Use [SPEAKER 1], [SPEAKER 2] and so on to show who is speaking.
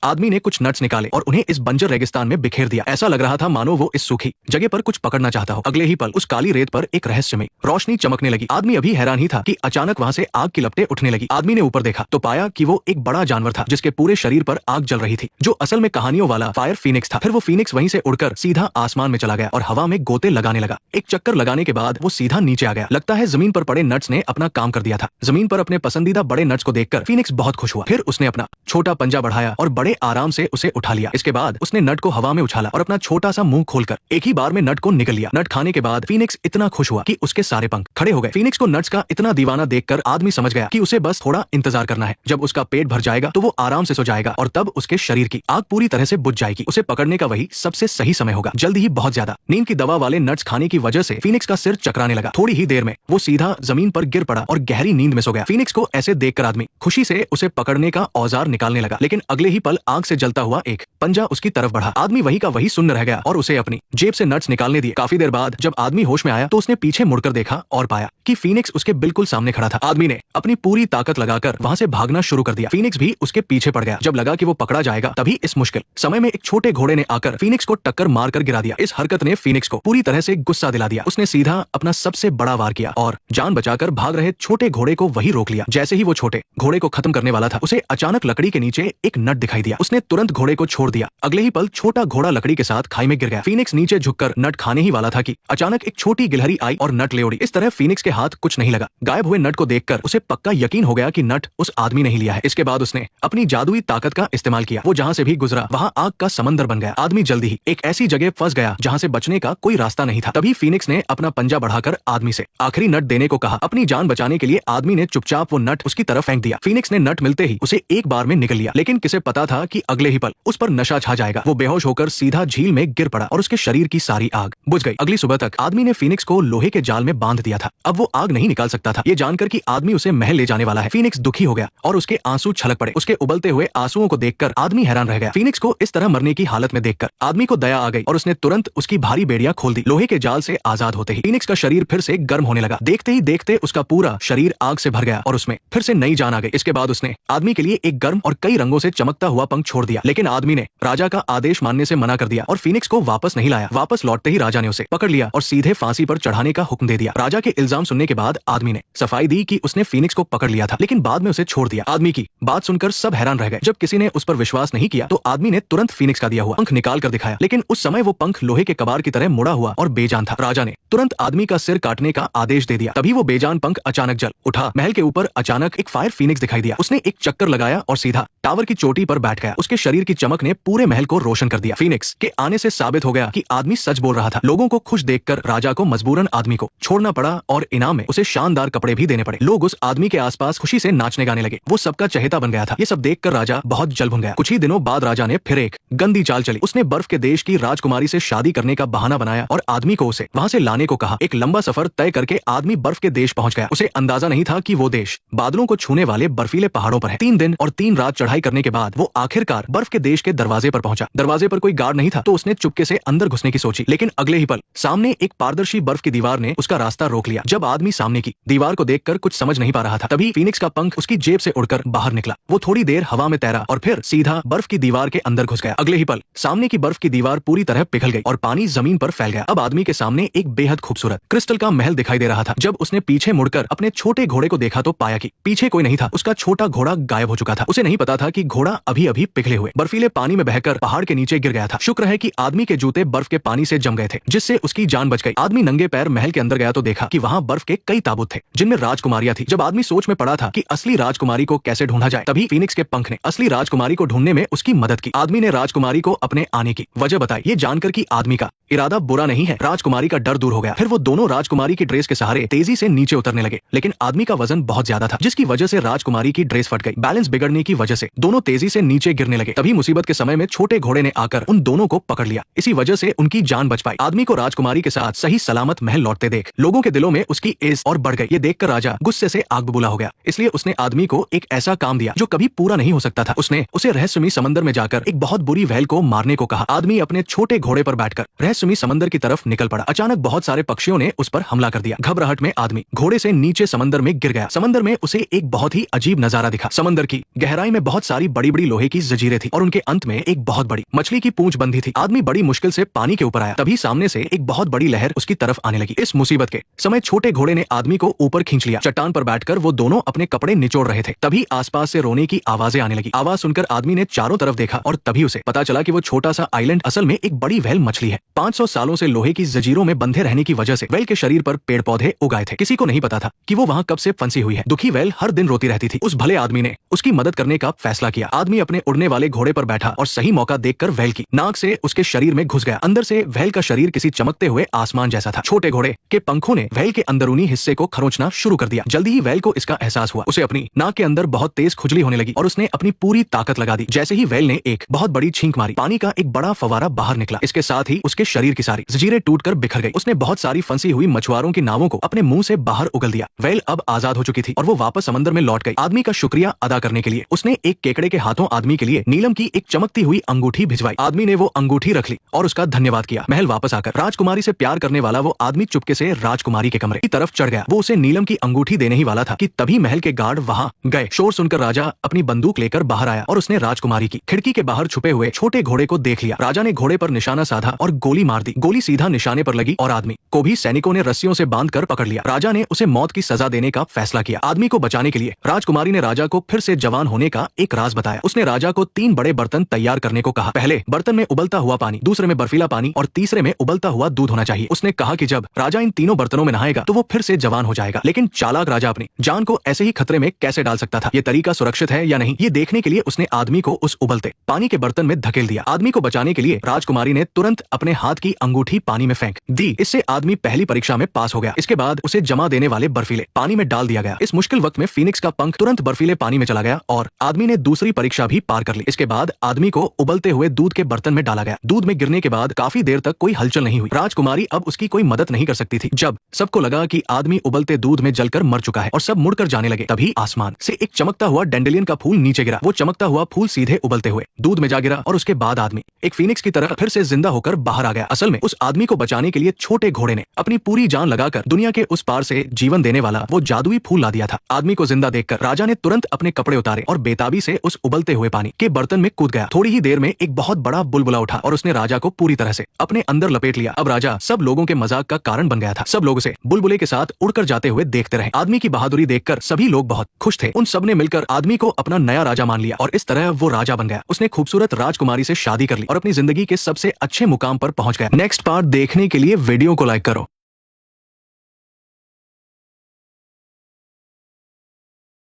[SPEAKER 1] आदमी ने कुछ नट्स निकाले और उन्हें इस बंजर रेगिस्तान में बिखेर दिया। ऐसा लग रहा था मानो वो इस सूखी जगह पर कुछ पकड़ना चाहता हो। अगले ही पल उस काली रेत पर एक रहस्यमयी रोशनी चमकने लगी। आदमी अभी हैरान ही था कि अचानक वहां से आग की लपटें उठने लगी। आदमी ने ऊपर देखा तो पाया कि वो एक बड़ा जानवर था जिसके पूरे शरीर पर आग जल रही थी, जो असल में कहानियों वाला फायर फीनिक्स था। फिर वो फीनिक्स वहीं से उड़कर सीधा आसमान में चला गया और हवा में गोते लगाने लगा। एक चक्कर लगाने के बाद वो सीधा नीचे आ गया। लगता है जमीन पर पड़े नट्स ने अपना काम कर दिया था। जमीन पर अपने पसंदीदा बड़े नट्स को देखकर फीनिक्स बहुत खुश हुआ। फिर उसने अपना छोटा पंजा बढ़ाया और बड़े आराम से उसे उठा लिया। इसके बाद उसने नट को हवा में उछाला और अपना छोटा सा मुंह खोलकर एक ही बार में नट को निगल लिया। नट खाने के बाद फीनिक्स इतना खुश हुआ कि उसके सारे पंख खड़े हो गए। फीनिक्स को नट्स का इतना दीवाना देखकर आदमी समझ गया कि उसे बस थोड़ा इंतजार करना है। जब उसका पेट भर जाएगा तो वो आराम से सो जाएगा और तब उसके शरीर की आग पूरी तरह से बुझ जाएगी। उसे पकड़ने का वही सबसे सही समय होगा। जल्दी ही बहुत ज्यादा नींद की दवा वाले नट्स खाने की वजह से फीनिक्स का सिर चकराने लगा। थोड़ी ही देर में वो सीधा जमीन पर गिर पड़ा और गहरी नींद में सो गया। फीनिक्स को ऐसे देखकर आदमी खुशी से उसे पकड़ने का औजार निकालने लगा, लेकिन अगले ही पल आग से जलता हुआ एक पंजा उसकी तरफ बढ़ा। आदमी वही का वही सुन्न रह गया और उसे अपनी जेब से नट्स निकालने दिए। काफी देर बाद जब आदमी होश में आया तो उसने पीछे मुड़कर देखा और पाया कि फीनिक्स उसके बिल्कुल सामने खड़ा था। आदमी ने अपनी पूरी ताकत लगाकर वहां से भागना शुरू कर दिया। फीनिक्स भी उसके पीछे पड़ गया। जब लगा कि वो पकड़ा जाएगा तभी इस मुश्किल समय में एक छोटे घोड़े ने आकर फीनिक्स को टक्कर मारकर गिरा दिया। इस हरकत ने फीनिक्स को पूरी तरह से गुस्सा दिला दिया। उसने सीधा अपना सबसे बड़ा वार किया और जान बचाकर भाग रहे छोटे घोड़े को वही रोक लिया। जैसे ही वो छोटे घोड़े को खत्म करने वाला था उसे अचानक लकड़ी के नीचे एक नट दिखाई दिया। उसने तुरंत घोड़े को छोड़ दिया। अगले ही पल छोटा घोड़ा लकड़ी के साथ खाई में गिर गया। फीनिक्स नीचे झुककर नट खाने ही वाला था कि अचानक एक छोटी गिलहरी आई और नट ले उड़ी। इस तरह फीनिक्स के हाथ कुछ नहीं लगा। गायब हुए नट को देखकर उसे पक्का यकीन हो गया कि नट उस आदमी ने ही लिया है। इसके बाद उसने अपनी जादुई ताकत का इस्तेमाल किया। वो जहां से भी गुजरा वहां आग का समंदर बन गया। आदमी जल्दी ही एक ऐसी जगह फंस गया जहां से बचने का कोई रास्ता नहीं था। तभी फीनिक्स ने अपना पंजा बढ़ाकर आदमी से आखिरी नट देने को कहा। अपनी जान बचाने के लिए आदमी ने चुपचाप वो नट उसकी तरफ फेंक दिया। फीनिक्स ने नट मिलते ही उसे एक बार में निगल लिया, लेकिन किसे पता था कि अगले ही पल उस पर नशा छा जाएगा। वो बेहोश होकर सीधा झील में गिर पड़ा और उसके शरीर की सारी आग बुझ गई। अगली सुबह तक आदमी ने फीनिक्स को लोहे के जाल में बांध दिया था। अब वो आग नहीं निकाल सकता था। ये जानकर कि आदमी उसे महल ले जाने वाला है, फीनिक्स दुखी हो गया और उसके आंसू छलक पड़े। उसके उबलते हुए आंसुओं को देखकर आदमी हैरान रह गया। फीनिक्स को इस तरह मरने की हालत में देखकर आदमी को दया आ गई और उसने तुरंत उसकी भारी बेड़ियां खोल दी। लोहे के जाल से आजाद होते ही फीनिक्स का शरीर फिर से गर्म होने लगा। देखते ही देखते उसका पूरा शरीर आग से भर गया और उसमें फिर से नई जान आ गई। इसके बाद उसने आदमी के लिए एक गर्म और कई रंगों से चमकता हुआ पंख छोड़ दिया, लेकिन आदमी ने राजा का आदेश मानने से मना कर दिया और फीनिक्स को वापस नहीं लाया। वापस लौटते ही राजा ने उसे पकड़ लिया और सीधे फांसी पर चढ़ाने का हुक्म दे दिया। राजा के इल्जाम सुनने के बाद आदमी ने सफाई दी कि उसने फीनिक्स को पकड़ लिया था, लेकिन बाद में उसे छोड़ दिया। आदमी की बात सुनकर सब हैरान रह गए। जब किसी ने उस पर विश्वास नहीं किया तो आदमी ने तुरंत फीनिक्स का दिया हुआ पंख निकाल कर दिखाया, लेकिन उस समय वो पंख लोहे के कबाड़ की तरह मुड़ा हुआ और बेजान था। राजा ने तुरंत आदमी का सिर काटने का आदेश दे दिया। तभी वो बेजान पंख अचानक जल उठा। महल के ऊपर अचानक एक फायर फीनिक्स दिखाई दिया। उसने एक चक्कर लगाया और सीधा टावर की चोटी पर बैठ गया। उसके शरीर की चमक ने पूरे महल को रोशन कर दिया। फीनिक्स के आने से साबित हो गया कि आदमी सच बोल रहा था। लोगों को खुश देखकर राजा को मजबूरन आदमी को छोड़ना पड़ा और इनाम में उसे शानदार कपड़े भी देने पड़े। लोग उस आदमी के आसपास खुशी से नाचने गाने लगे। वो सबका चहेता बन गया था। ये सब देखकर राजा बहुत जल भुन गया। कुछ ही दिनों बाद राजा ने फिर एक गंदी चाल चली। उसने बर्फ के देश की राजकुमारी से शादी करने का बहाना बनाया और आदमी को उसे वहां से लाने को कहा। एक लंबा सफर तय करके आदमी बर्फ के देश पहुंच गया। उसे अंदाजा नहीं था कि वो देश बादलों को छूने वाले बर्फीले पहाड़ों पर है। 3 दिन और 3 रात चढ़ाई करने के बाद वो आखिरकार बर्फ के देश के दरवाजे पर पहुंचा। दरवाजे पर कोई गार्ड नहीं था तो उसने चुपके से अंदर घुसने की सोची, लेकिन अगले ही पल सामने एक पारदर्शी बर्फ की दीवार ने उसका रास्ता रोक लिया। जब आदमी सामने की दीवार को देखकर कुछ समझ नहीं पा रहा था तभी फीनिक्स का पंख उसकी जेब से उड़कर बाहर निकला। वो थोड़ी देर हवा में तैरा और फिर सीधा बर्फ की दीवार के अंदर घुस गया। अगले ही पल सामने की बर्फ की दीवार पूरी तरह पिघल गई और पानी जमीन पर फैल गया। अब आदमी के सामने एक बेहद खूबसूरत क्रिस्टल का महल दिखाई दे रहा था। जब उसने पीछे मुड़कर अपने छोटे घोड़े को देखा तो पाया कि पीछे कोई नहीं था। उसका छोटा घोड़ा गायब हो चुका था। उसे नहीं पता था कि घोड़ा अभी अभी पिघले हुए बर्फीले पानी में बहकर पहाड़ के नीचे गिर गया था। शुक्र है कि आदमी के जूते बर्फ के पानी से जम गए थे, जिससे उसकी जान बच गई। आदमी नंगे पैर महल के अंदर गया तो देखा कि वहां बर्फ के कई ताबूत थे जिनमें राजकुमारियां थी। जब आदमी सोच में पड़ा था कि असली राजकुमारी को कैसे ढूंढा जाए तभी फीनिक्स के पंख ने असली राजकुमारी को ढूंढने में उसकी मदद की। आदमी ने राजकुमारी को अपने आने की वजह बताई। ये जानकर कि आदमी का इरादा बुरा नहीं है, राजकुमारी का डर दूर हो गया। फिर वो दोनों राजकुमारी की ड्रेस के सहारे तेजी से नीचे उतरने लगे, लेकिन आदमी का वजन बहुत ज्यादा था जिसकी वजह से राजकुमारी की ड्रेस फट गई। बैलेंस बिगड़ने की वजह से दोनों तेजी से नीचे गिरने लगे। तभी मुसीबत के समय में छोटे घोड़े ने आकर उन दोनों को पकड़ लिया। इसी वजह से उनकी जान बच पाई। आदमी को राजकुमारी के साथ सही सलामत महल लौटते देख लोगों के दिलों में उसकी एज और बढ़ गई। ये देखकर राजा गुस्से से आग बबूला हो गया। इसलिए उसने आदमी को एक ऐसा काम दिया जो कभी पूरा नहीं हो सकता था। उसने उसे रहस्यमयी समंदर में जाकर एक बहुत बुरी व्हेल को मारने को कहा। आदमी अपने छोटे घोड़े पर बैठकर रहस्यमयी समंदर की तरफ निकल पड़ा। अचानक बहुत सारे पक्षियों ने उस पर हमला कर दिया। घबराहट में आदमी घोड़े से नीचे समंदर में गिर गया। समंदर में उसे एक बहुत ही अजीब नजारा दिखा। समंदर की गहराई में बहुत सारी बड़ी बड़ी लोहे की जंजीरें थी और उनके अंत में एक बहुत बड़ी मछली की पूंछ बंधी थी। आदमी बड़ी मुश्किल से पानी के ऊपर आया, तभी सामने से एक बहुत बड़ी लहर उसकी तरफ आने लगी। इस मुसीबत के समय छोटे घोड़े ने आदमी को ऊपर खींच लिया। चट्टान पर बैठकर वो दोनों अपने कपड़े निचोड़ रहे थे। तभी आसपास से रोने की आवाजें आने लगी। आवाज सुनकर आदमी ने चारों तरफ देखा और तभी उसे पता चला कि वो छोटा सा आइलैंड असल में एक बड़ी व्हेल मछली है। 500 सालों से लोहे की जंजीरों में बंधे रहने की वजह से व्हेल के शरीर पर पेड़ पौधे उगाए थे। किसी को नहीं पता था कि वो वहाँ कब से फंसी हुई है। दुखी व्हेल हर दिन रोती रहती थी। उस भले आदमी ने उसकी मदद करने का फैसला किया। आदमी अपने उड़ने वाले घोड़े पर बैठा और सही मौका देखकर व्हेल की नाक से उसके शरीर में घुस गया। अंदर से व्हेल का शरीर किसी चमकते हुए आसमान जैसा था। छोटे घोड़े के पंखों ने व्हेल के अंदरूनी हिस्से को खरोंचना शुरू कर दिया। जल्दी ही व्हेल को इसका एहसास हुआ। उसे अपनी नाक के अंदर बहुत तेज खुजली होने लगी और उसने अपनी पूरी ताकत लगा दी। जैसे ही व्हेल ने एक बहुत बड़ी छींक मारी, पानी का एक बड़ा फवारा बाहर निकला। इसके साथ ही उसके शरीर की सारी जंजीरें टूटकर बिखर गई। उसने बहुत सारी फंसी हुई मछुआरों की नावों को अपने मुंह से बाहर उगल दिया। व्हेल अब आजाद हो चुकी थी और वो वापस समंदर में लौट गई। आदमी का शुक्रिया अदा करने के लिए उसने एक केकड़े के हाथों आदमी के लिए नीलम की एक चमकती हुई अंगूठी भिजवाई। आदमी ने वो अंगूठी रख ली और उसका धन्यवाद किया। महल वापस आकर राजकुमारी से प्यार करने वाला वो आदमी चुपके से राजकुमारी के कमरे की तरफ चढ़ गया। वो उसे नीलम की अंगूठी देने ही वाला था कि तभी महल के गार्ड वहां गए। शोर सुनकर राजा अपनी बंदूक लेकर बाहर आया और उसने राजकुमारी की खिड़की के बाहर छुपे हुए छोटे घोड़े को देख लिया। राजा ने घोड़े पर निशाना साधा और गोली मार दी। गोली सीधा निशाने पर लगी और आदमी को भी सैनिकों ने रस्सियों से बांधकर पकड़ लिया। राजा ने उसे मौत की सजा देने का फैसला किया। आदमी को बचाने के लिए राजकुमारी ने राजा को फिर से जवान होने का एक राज बताया। उसने राजा को 3 बड़े बर्तन तैयार करने को कहा। पहले बर्तन में उबलता हुआ पानी, दूसरे में बर्फीला पानी और तीसरे में उबलता हुआ दूध होना चाहिए। उसने कहा कि जब राजा इन तीनों बर्तनों में नहाएगा तो वो फिर से जवान हो जाएगा। लेकिन चालाक राजा अपनी जान को ऐसे ही खतरे में कैसे डाल सकता था? ये तरीका सुरक्षित है या नहीं, ये देखने के लिए उसने आदमी को उस उबलते पानी के बर्तन में धकेल दिया। आदमी को बचाने के लिए राजकुमारी ने तुरंत अपने हाथ की अंगूठी पानी में फेंक दी। इससे आदमी पहली परीक्षा में पास हो गया। इसके बाद उसे जमा देने वाले बर्फीले पानी में डाल दिया गया। इस मुश्किल वक्त में फीनिक्स का पंख तुरंत बर्फीले पानी में चला गया और आदमी ने दूसरी परीक्षा भी पार कर ली। इसके बाद आदमी को उबलते हुए दूध के बर्तन में डाला गया। दूध में गिरने के बाद काफी देर तक कोई हलचल नहीं हुई। राजकुमारी अब उसकी कोई मदद नहीं कर सकती थी। जब सबको लगा कि आदमी उबलते दूध में जलकर मर चुका है और सब मुड़कर जाने लगे, तभी आसमान से एक चमकता हुआ डैंडेलियन का फूल नीचे गिरा। वो चमकता हुआ फूल सीधे उबलते हुए दूध में जा गिरा और उसके बाद आदमी एक फीनिक्स की तरह फिर से जिंदा होकर बाहर आ गया। असल में उस आदमी को बचाने के लिए छोटे घोड़े ने अपनी पूरी जान लगाकर दुनिया के उस पार से जीवन देने वाला वो जादुई फूल ला दिया था। आदमी को जिंदा देखकर राजा ने तुरंत अपने कपड़े उतारे और बेताबी से उस उबलते हुए पानी के बर्तन में कूद गया। थोड़ी ही देर में एक बहुत बड़ा बुलबुला उठा और उसने राजा को पूरी तरह से अपने अंदर लपेट लिया। अब राजा सब लोगों के मजाक का कारण बन गया था। सब लोग उसे बुलबुले के साथ उड़कर जाते हुए देखते रहे। आदमी की बहादुरी देखकर सभी लोग बहुत खुश थे। उन सब ने मिलकर आदमी को अपना नया राजा मान लिया और इस तरह वो राजा बन गया। उसने खूबसूरत राजकुमारी से शादी कर ली और अपनी जिंदगी के सबसे अच्छे मुकाम पर पहुंच गया। नेक्स्ट पार्ट देखने के लिए वीडियो को लाइक करो।